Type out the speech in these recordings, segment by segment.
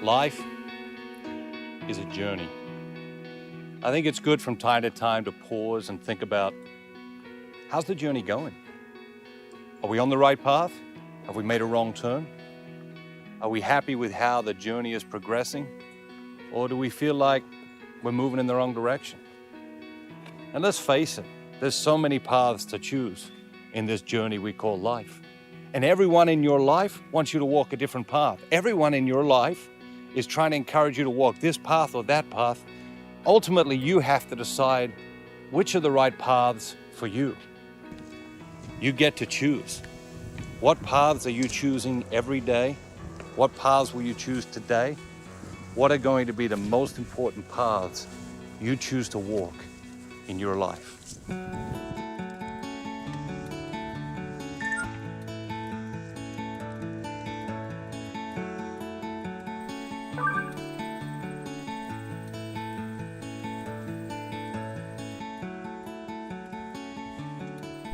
Life is a journey. I think it's good from time to time to pause and think about, how's the journey going? Are we on the right path? Have we made a wrong turn? Are we happy with how the journey is progressing? Or do we feel like we're moving in the wrong direction? And let's face it, there's so many paths to choose in this journey we call life. And everyone in your life wants you to walk a different path. Everyone in your life is trying to encourage you to walk this path or that path. Ultimately, you have to decide which are the right paths for you. You get to choose. What paths are you choosing every day? What paths will you choose today? What are going to be the most important paths you choose to walk in your life?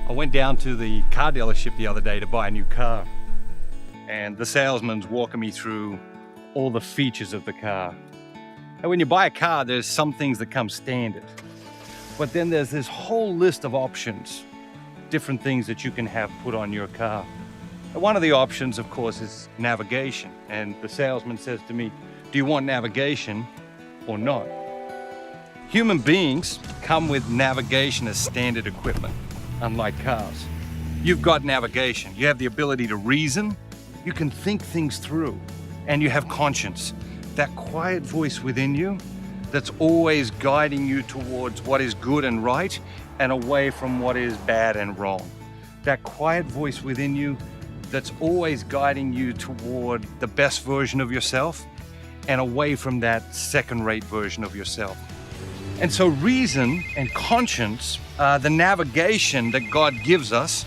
I went down to the car dealership the other day to buy a new car, and the salesman's walking me through all the features of the car. And when you buy a car, there's some things that come standard, but then there's this whole list of options, different things that you can have put on your car. And one of the options, of course, is navigation. And the salesman says to me, do you want navigation or not? Human beings come with navigation as standard equipment. Unlike cars. You've got navigation. You have the ability to reason. You can think things through. And you have conscience. That quiet voice within you that's always guiding you towards what is good and right and away from what is bad and wrong. That quiet voice within you that's always guiding you toward the best version of yourself and away from that second-rate version of yourself. And so reason and conscience are the navigation that God gives us,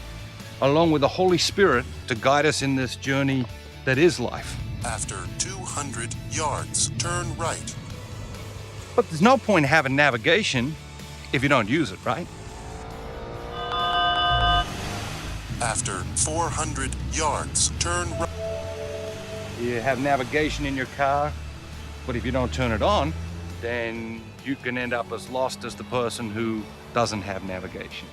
along with the Holy Spirit, to guide us in this journey that is life. After 200 yards, turn right. But there's no point in having navigation if you don't use it, right? After 400 yards, turn right. You have navigation in your car, but if you don't turn it on, then you can end up as lost as the person who doesn't have navigation.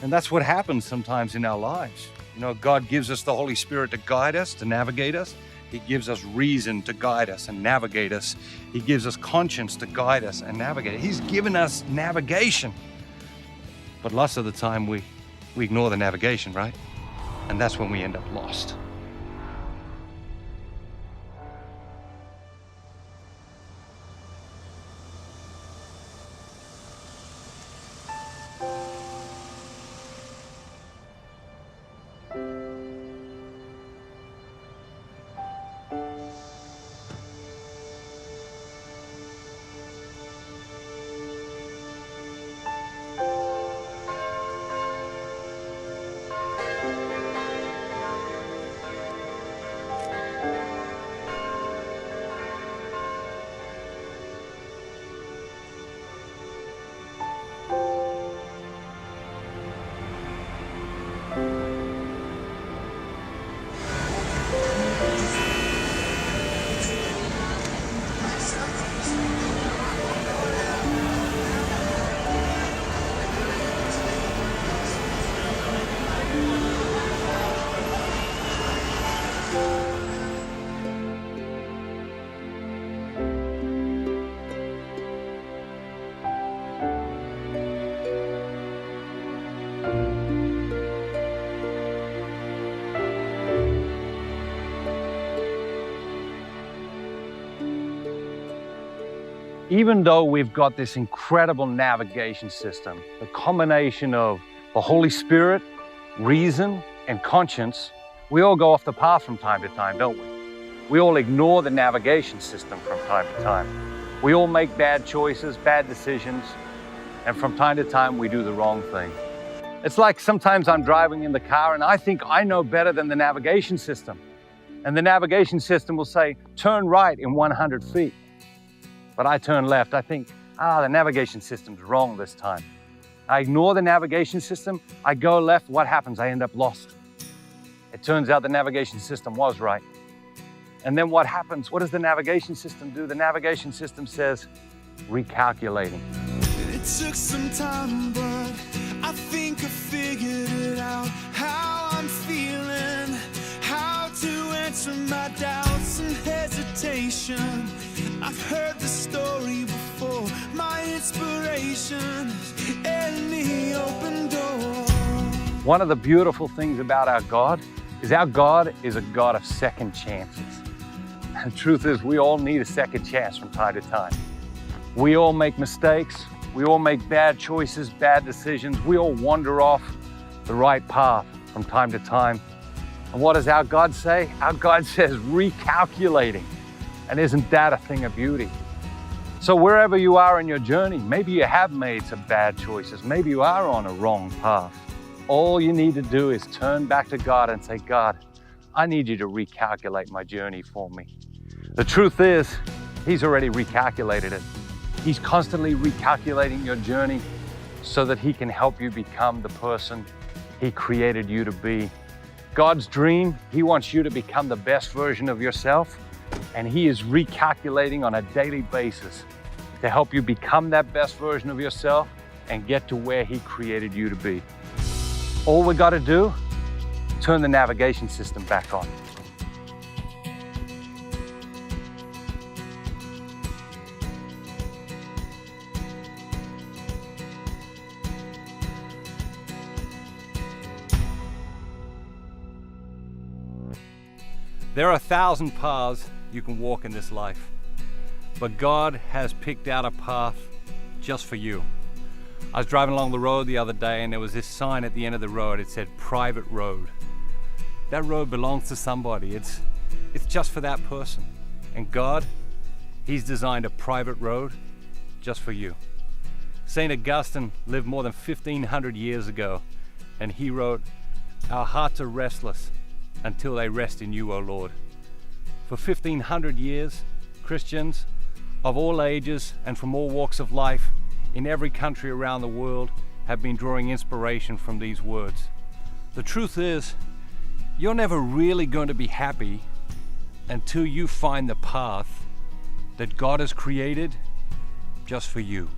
And that's what happens sometimes in our lives. You know, God gives us the Holy Spirit to guide us, to navigate us. He gives us reason to guide us and navigate us. He gives us conscience to guide us and navigate. He's given us navigation. But lots of the time we ignore the navigation, right? And that's when we end up lost. Even though we've got this incredible navigation system, the combination of the Holy Spirit, reason, and conscience, we all go off the path from time to time, don't we? We all ignore the navigation system from time to time. We all make bad choices, bad decisions, and from time to time we do the wrong thing. It's like sometimes I'm driving in the car and I think I know better than the navigation system. And the navigation system will say, turn right in 100 feet. But I turn left. I think, the navigation system's wrong this time. I ignore the navigation system. I go left. What happens? I end up lost. It turns out the navigation system was right. And then what happens? What does the navigation system do? The navigation system says, recalculating. It took some time, but I think I figured it out. How I'm feeling, how to answer my doubts and hesitation. I've heard the story before. My inspiration is any open door. One of the beautiful things about our God is a God of second chances. And the truth is, we all need a second chance from time to time. We all make mistakes. We all make bad choices, bad decisions. We all wander off the right path from time to time. And what does our God say? Our God says recalculating. And isn't that a thing of beauty? So wherever you are in your journey, maybe you have made some bad choices. Maybe you are on a wrong path. All you need to do is turn back to God and say, God, I need you to recalculate my journey for me. The truth is, He's already recalculated it. He's constantly recalculating your journey so that He can help you become the person He created you to be. God's dream, He wants you to become the best version of yourself, and He is recalculating on a daily basis to help you become that best version of yourself and get to where He created you to be. All we got to do, turn the navigation system back on. There are 1,000 paths you can walk in this life, but God has picked out a path just for you. I was driving along the road the other day and there was this sign at the end of the road. It said private road. That road belongs to somebody. It's just for that person. And God, He's designed a private road just for you. St. Augustine lived more than 1,500 years ago, and he wrote, "Our hearts are restless until they rest in you, O Lord." For 1,500 years, Christians of all ages and from all walks of life in every country around the world have been drawing inspiration from these words. The truth is, you're never really going to be happy until you find the path that God has created just for you.